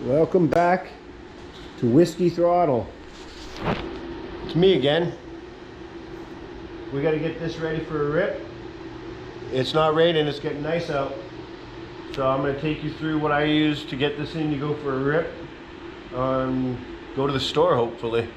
Welcome back to Whiskey Throttle. It's me again. We got to get this ready for a rip. It's not raining, it's getting nice out. So I'm going to take you through what I use to get this thing to go for a rip. Go to the store hopefully.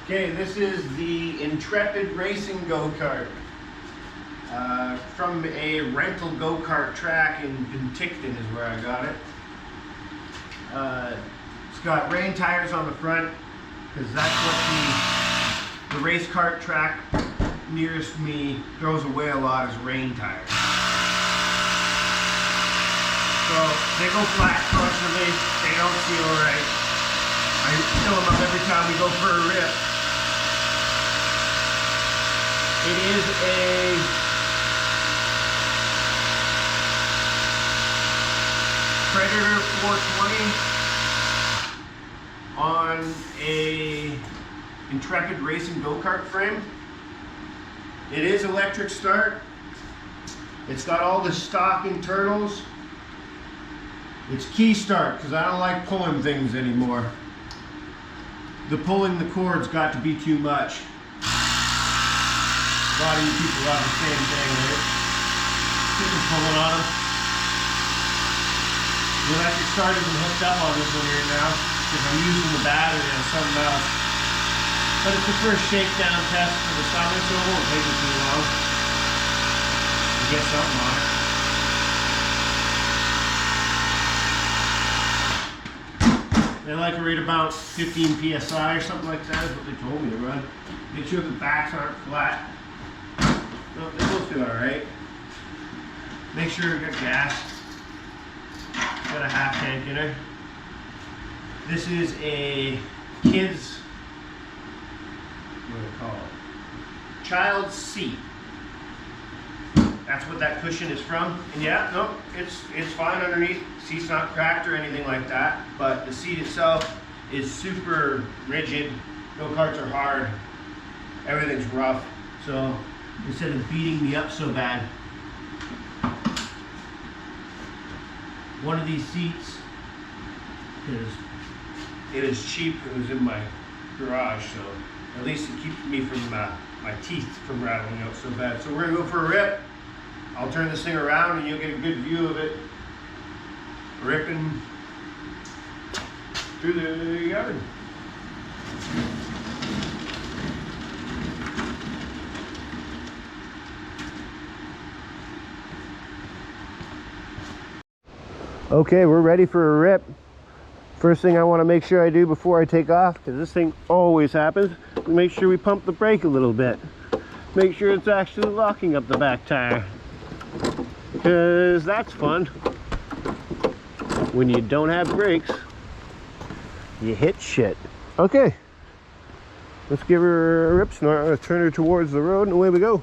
Okay, this is the Intrepid Racing Go-Kart from a rental go-kart track in Penticton is where I got it. It's got rain tires on the front because that's what the race kart track nearest me throws away a lot is rain tires. So they go flat constantly, they don't feel right. I fill them up every time we go for a rip. It is a Predator 420 on a Intrepid Racing go-kart frame. It is electric start. It's got all the stock internals. It's key start because I don't like pulling things anymore. Pulling the cord's got to be too much. A lot of you people have the same thing, right? Sitting pulling on them. The electric start isn't hooked up on this one here now because I'm using the battery on something else. But it's the first shakedown test for the summer, so it won't take me too long to get something on it. They like to rate about 15 psi or something like that is what they told me to run. Make sure the backs aren't flat. No, they both do alright. Make sure you got gas. Got a half tank in her. This is a kid's, what do they call it? Child's seat. That's what that cushion is from. And yeah, no, it's fine underneath. Seat's not cracked or anything like that. But the seat itself is super rigid. Go-karts are hard. Everything's rough. So instead of beating me up so bad, one of these seats it is cheap. It was in my garage, so at least it keeps me from my teeth from rattling out so bad. So we're gonna go for a rip. I'll turn this thing around and you'll get a good view of it ripping through the yard. Okay, we're ready for a rip. First thing I want to make sure I do before I take off, because this thing always happens, we make sure we pump the brake a little bit. Make sure it's actually locking up the back tire, because that's fun. When you don't have brakes, you hit shit. Okay, let's give her a rip snort. I'm going to turn her towards the road and away we go.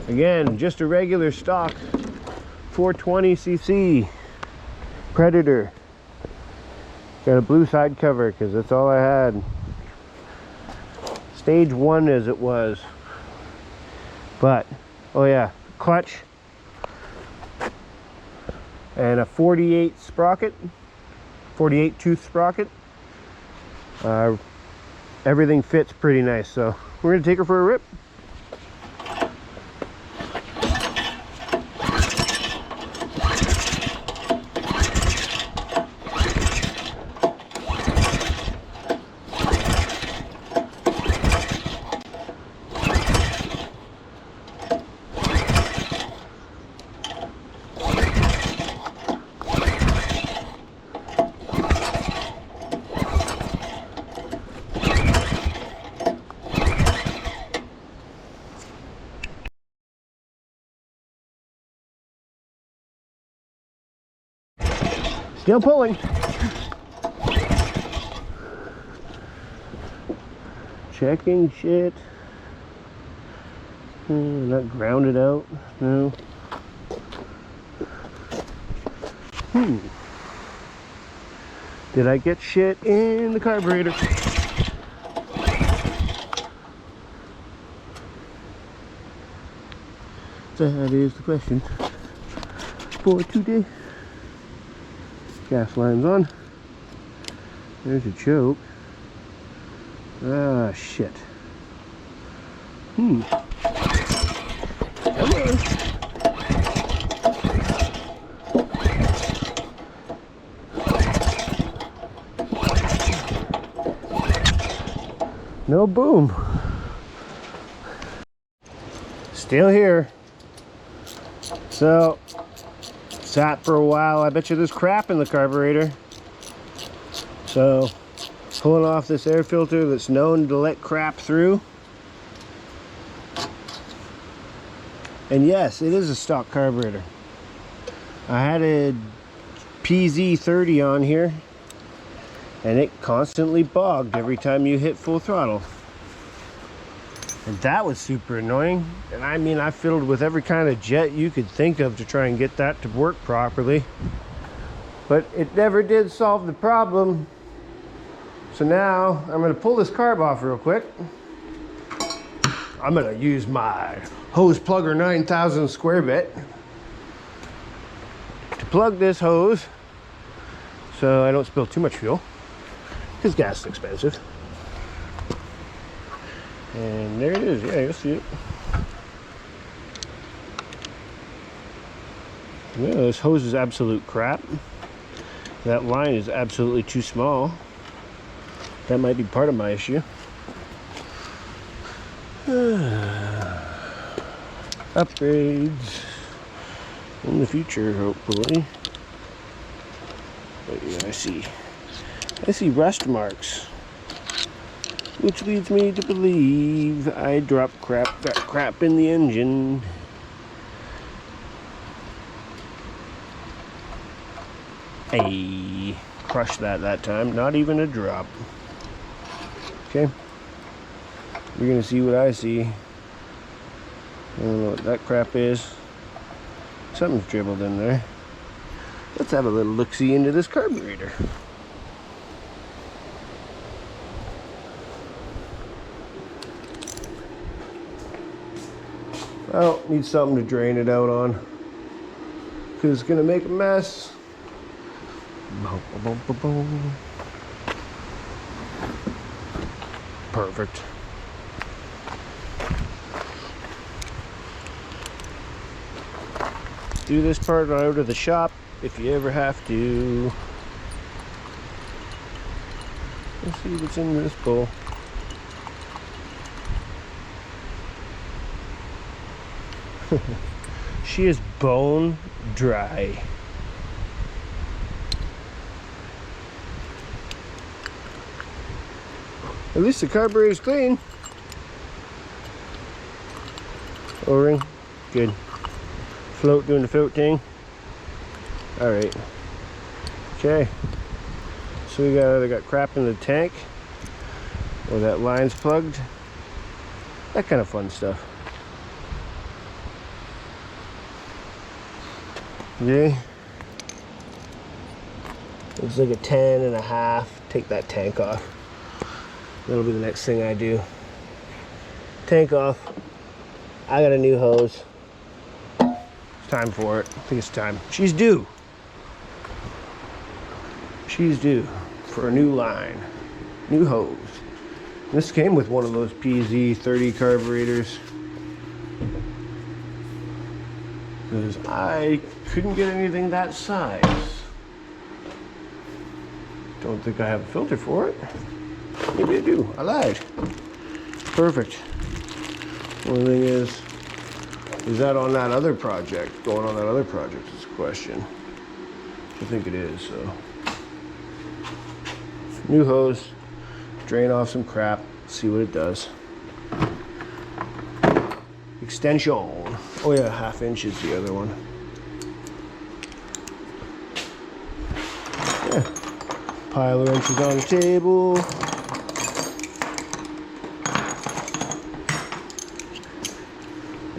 Again, just a regular stock 420cc Predator. Got a blue side cover because that's all I had. Stage 1 as it was. But, oh yeah, clutch. And a 48 sprocket. 48 tooth sprocket. Everything fits pretty nice, so we're going to take her for a rip. Still pulling. Checking shit. Not grounded out. No. Did I get shit in the carburetor? That is the question for today. Gas line's on. There's a choke. Ah, shit. Come on. No boom. Still here. So, sat for a while. I bet you there's crap in the carburetor. So, pulling off this air filter that's known to let crap through. And yes, it is a stock carburetor. I had a PZ30 on here, and it constantly bogged every time you hit full throttle. And that was super annoying. And I mean, I fiddled with every kind of jet you could think of to try and get that to work properly. But it never did solve the problem. So now I'm going to pull this carb off real quick. I'm going to use my hose plugger 9000 square bit to plug this hose so I don't spill too much fuel, because gas is expensive. And there it is. Yeah, you'll see it. Yeah, this hose is absolute crap. That line is absolutely too small. That might be part of my issue. Upgrades in the future, hopefully. But yeah, I see rust marks, which leads me to believe I got crap in the engine. Hey, crushed that time, not even a drop. Okay, we're gonna see what I see. I don't know what that crap is. Something's dribbled in there. Let's have a little look-see into this carburetor. Well, need something to drain it out on, because it's gonna make a mess. Perfect. Do this part out of the shop if you ever have to. Let's see what's in this bowl. She is bone dry. At least the carburetor's clean. O-ring, good. Float doing the float thing. Alright. Okay. So we either got crap in the tank, or that line's plugged. That kind of fun stuff. Okay. Looks like a 10.5. Take that tank off. That'll be the next thing I do. Tank off. I got a new hose. It's time for it. I think it's time. She's due. She's due for a new line. New hose. This came with one of those PZ30 carburetors, because I couldn't get anything that size. Don't think I have a filter for it. Maybe I do. I lied. Perfect. Only thing is that on that other project? Going on that other project is a question. I think it is, so. New hose. Drain off some crap. See what it does. Extension. Oh yeah, 1/2 inch is the other one. Yeah. Pile of wrenches on the table.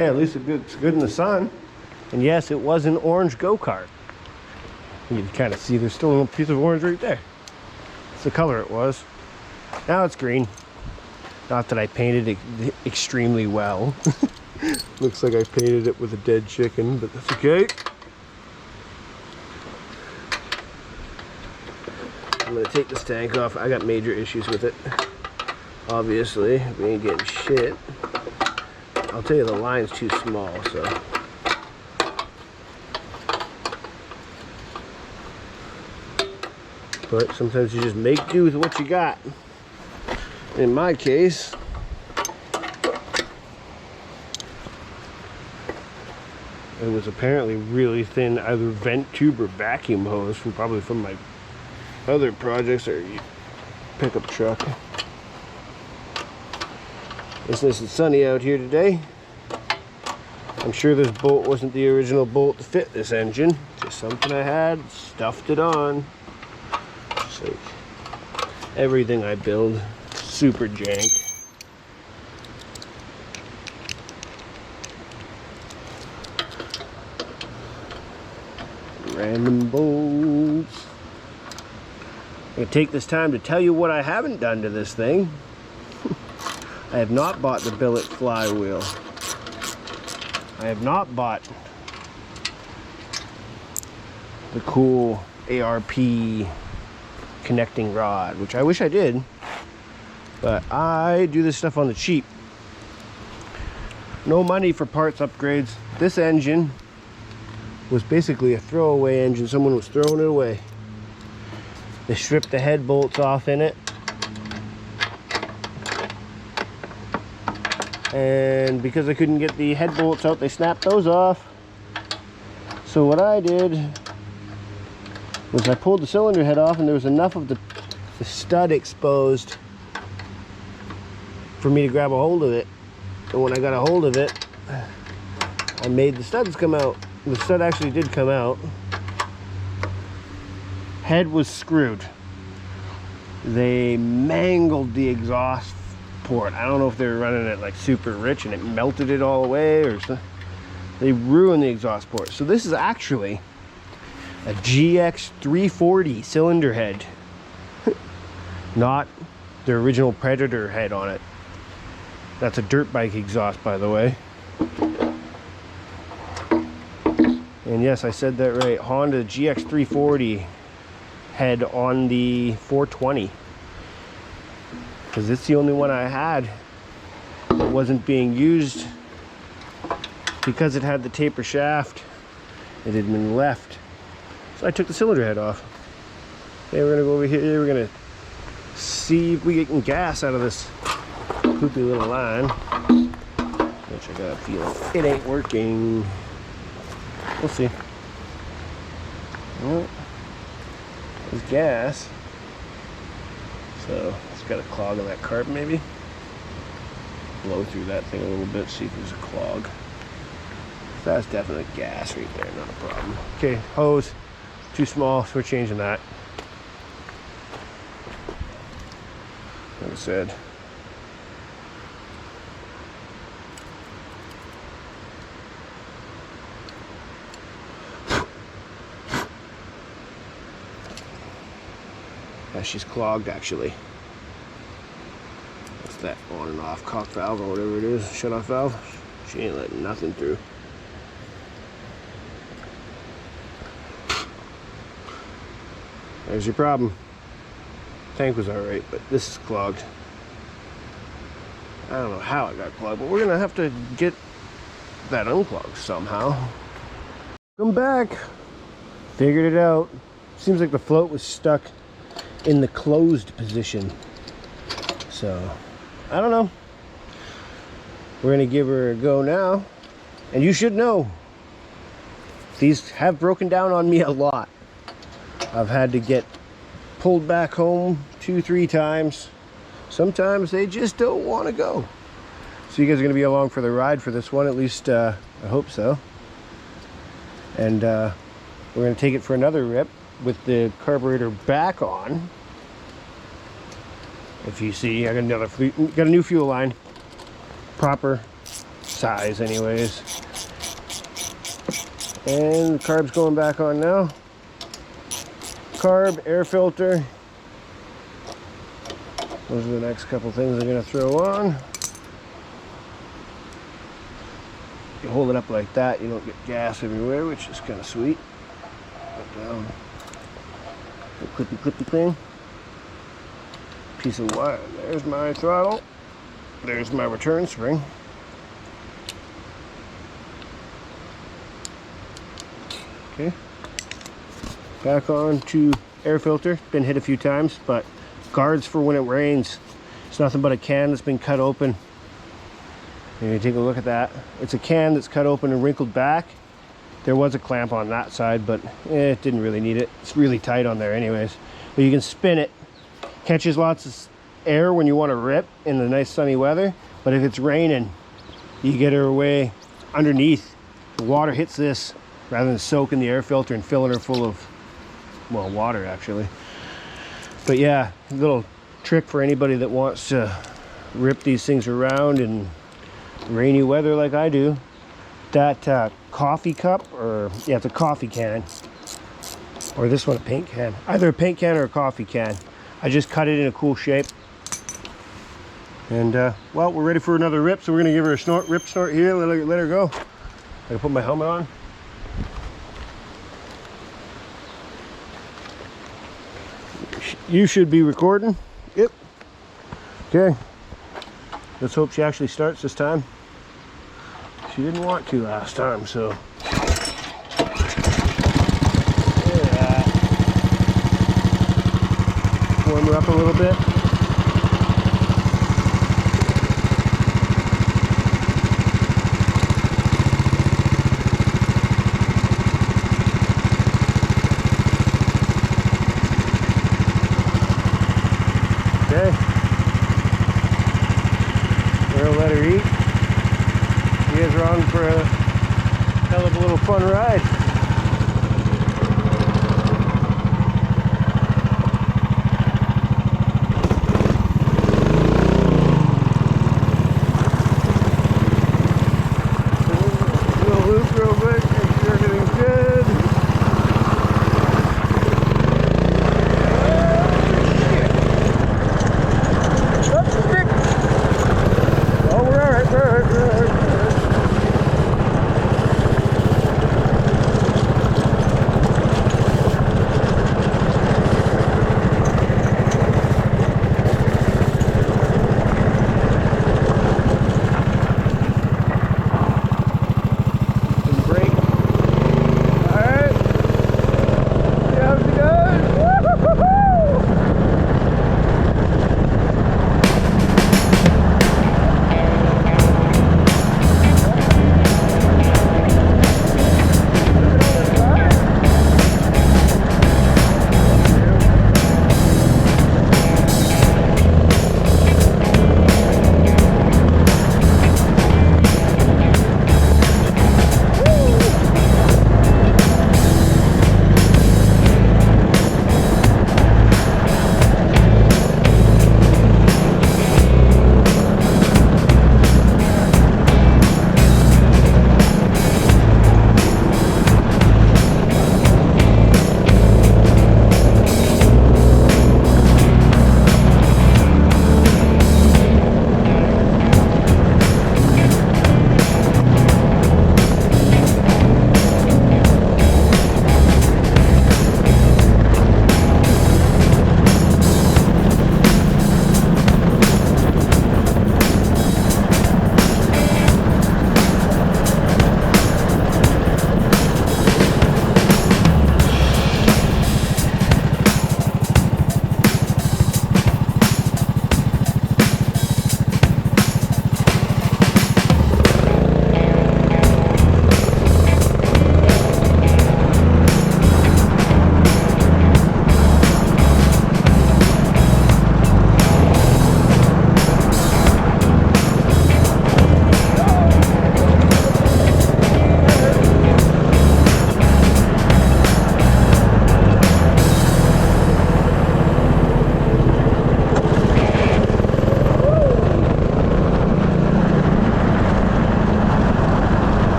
Hey, at least it's good in the sun. And yes, it was an orange go-kart. You can kind of see there's still a little piece of orange right there. It's the color it was. Now it's green. Not that I painted it extremely well. Looks like I painted it with a dead chicken, but that's okay. I'm gonna take this tank off. I got major issues with it. Obviously, we ain't getting shit. I'll tell you, the line's too small, so. But sometimes you just make do with what you got. In my case, it was apparently really thin, either vent tube or vacuum hose probably from my other projects or pickup truck. It's nice and sunny out here today. I'm sure this bolt wasn't the original bolt to fit this engine. Just something I had, stuffed it on. Just like everything I build, super jank. Random bolts. I'm gonna take this time to tell you what I haven't done to this thing. I have not bought the billet flywheel. I have not bought the cool ARP connecting rod, which I wish I did, but I do this stuff on the cheap. No money for parts upgrades. This engine was basically a throwaway engine. Someone was throwing it away. They stripped the head bolts off in it, and because I couldn't get the head bolts out, they snapped those off. So what I did was I pulled the cylinder head off, and there was enough of the stud exposed for me to grab a hold of it. And when I got a hold of it, I made the studs come out. The stud actually did come out. Head was screwed. They mangled the exhaust port. I don't know if they were running it like super rich and it melted it all away or something. They ruined the exhaust port. So this is actually a GX 340 cylinder head. Not the original Predator head on it. That's a dirt bike exhaust, by the way. And yes, I said that right. Honda GX 340 head on the 420. Because it's the only one I had that wasn't being used because it had the taper shaft. It had been left. So I took the cylinder head off. Okay, we're gonna go over here. We're gonna see if we get gas out of this poopy little line. Which I got a feeling it ain't working. We'll see. Well, there's gas. So it's got a clog in that Kart maybe. Blow through that thing a little bit, see if there's a clog. That's definitely gas right there, not a problem. Okay, hose, too small, so we're changing that. Like I said. Yeah, she's clogged actually. What's that on and off cock valve or whatever it is, shut off valve? She ain't letting nothing through. There's your problem. Tank was alright, but this is clogged. I don't know how it got clogged, but we're gonna have to get that unclogged somehow. Come back. Figured it out. Seems like the float was stuck in the closed position. So, I don't know. We're gonna give her a go now. And you should know, these have broken down on me a lot. I've had to get pulled back home 2-3 times. Sometimes they just don't want to go. So you guys are going to be along for the ride for this one, at least I hope so. And we're going to take it for another rip with the carburetor back on. If you see, I got got a new fuel line, proper size anyways. And the carb's going back on now. Carb, air filter. Those are the next couple things I'm going to throw on. You hold it up like that, you don't get gas everywhere, which is kind of sweet. Put down a clippy thing. Piece of wire. There's my throttle. There's my return spring. Okay. Back on to air filter. Been hit a few times, but guards for when it rains. It's nothing but a can that's been cut open. And you take a look at that. It's a can that's cut open and wrinkled back. There was a clamp on that side, but it didn't really need it. It's really tight on there anyways. But you can spin it. Catches lots of air when you want to rip in the nice sunny weather. But if it's raining, you get her away underneath. The water hits this rather than soaking the air filter and filling her full of, well, water actually. But yeah, a little trick for anybody that wants to rip these things around in rainy weather like I do. That coffee cup, or yeah, it's a coffee can, or this one a paint can. Either a paint can or a coffee can. I just cut it in a cool shape. And well, we're ready for another rip, so we're gonna give her a rip snort here, let her go. I gotta put my helmet on. You should be recording. Yep. Okay. Let's hope she actually starts this time. She didn't want to last time, so. Look at that. Warm her up a little bit. Okay. We'll let her eat. You guys are on for a hell of a little fun ride. Little loop real quick, make sure everything's good.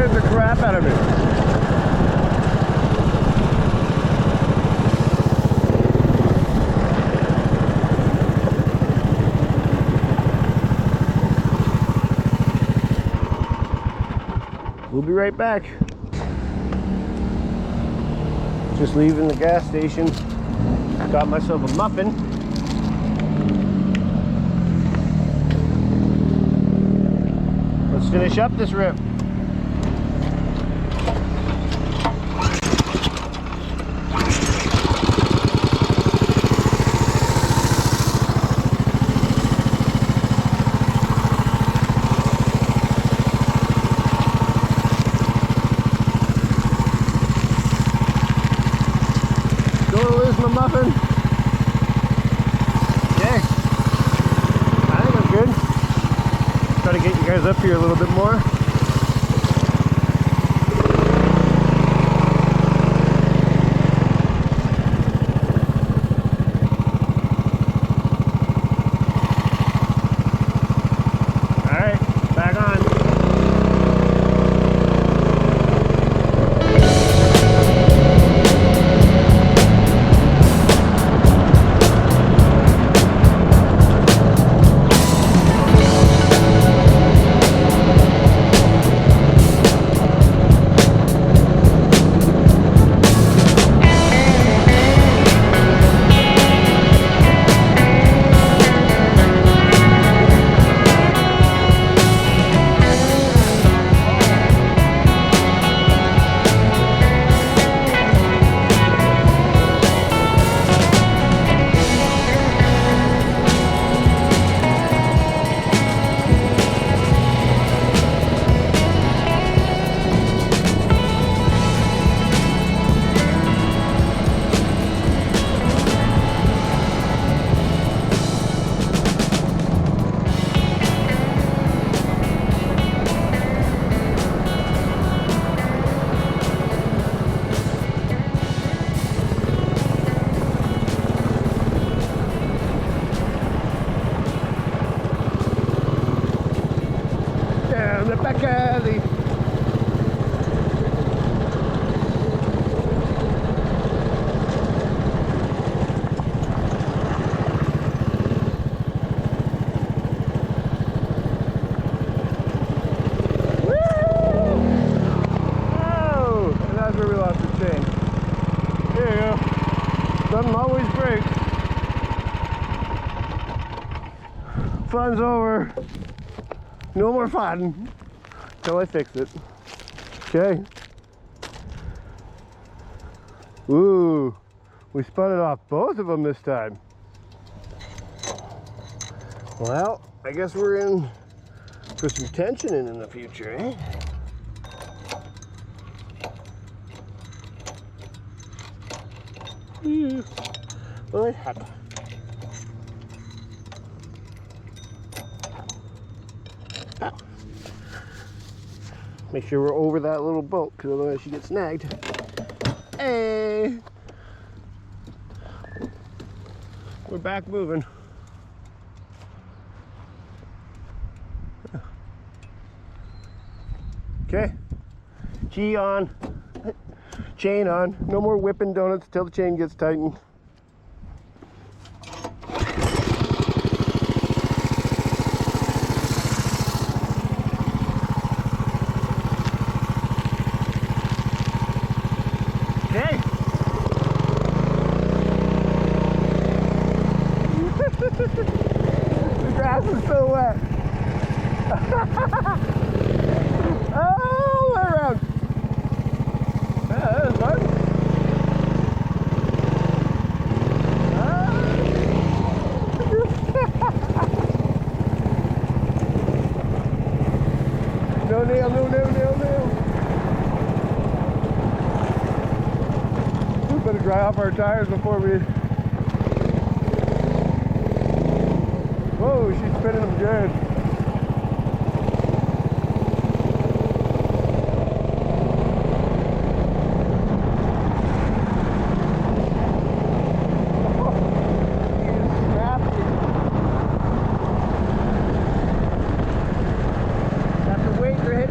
scares the crap out of me. We'll be right back. Just leaving the gas station. Got myself a muffin. Let's finish up this rip. Muffin. Okay. I think I'm good. Try to get you guys up here a little bit more. Alright, back on. Doesn't always break. Fun's over. No more fun till I fix it. Okay. Ooh, we spun it off both of them this time. Well, I guess we're in for some tension in the future, eh? Well, it happened. Oh. Make sure we're over that little boat, because otherwise she gets snagged. Hey! We're back moving. Okay. Key on. Chain on. No more whipping donuts until the chain gets tightened. Okay. The grass is so wet. Oh, way around. Yeah, that was fun. No nail, no nail, nail, nail. We better dry off our tires before we... Whoa, she's spinning them good.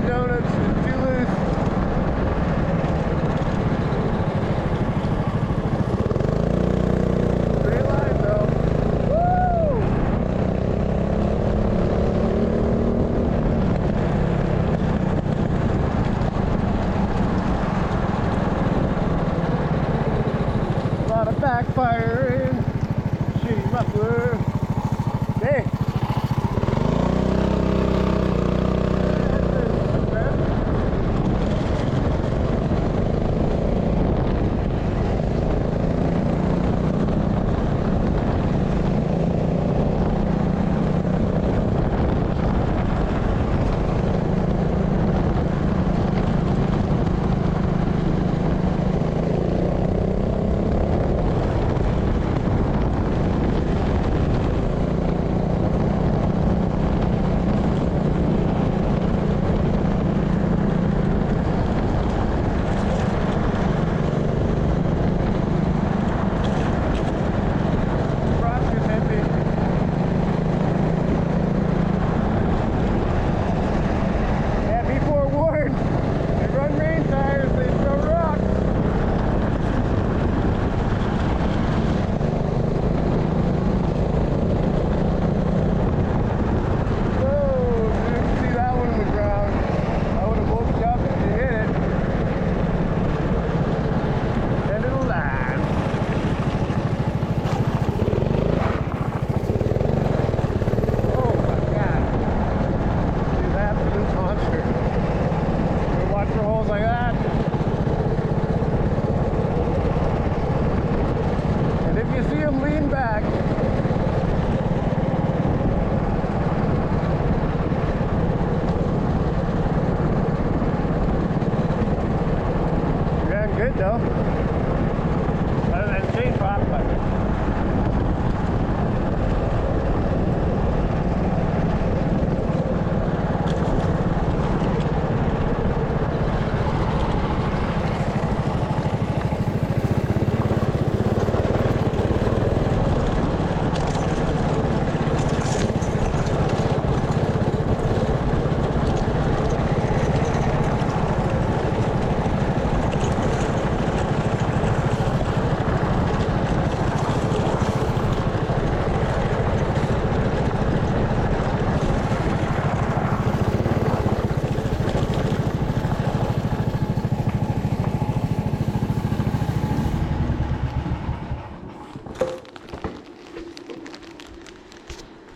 Donuts, too loose. firing. Shitty muffler. Hey. Good though. Other than chain pop, but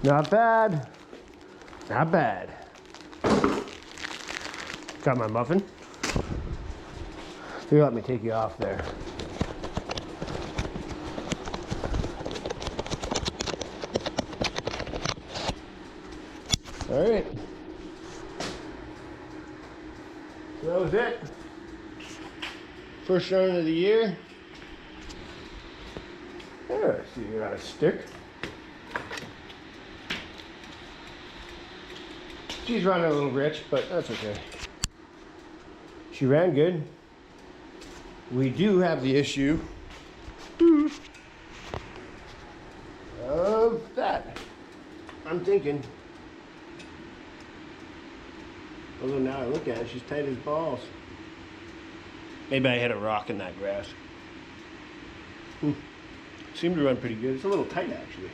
not bad. Not bad. Got my muffin. You let me take you off there. All right. So that was it. First run of the year. There, see, you got a stick. She's running a little rich, but that's okay. She ran good. We do have the issue of that. I'm thinking. Although now I look at it, she's tight as balls. Maybe I hit a rock in that grass. Seemed to run pretty good. It's a little tight actually.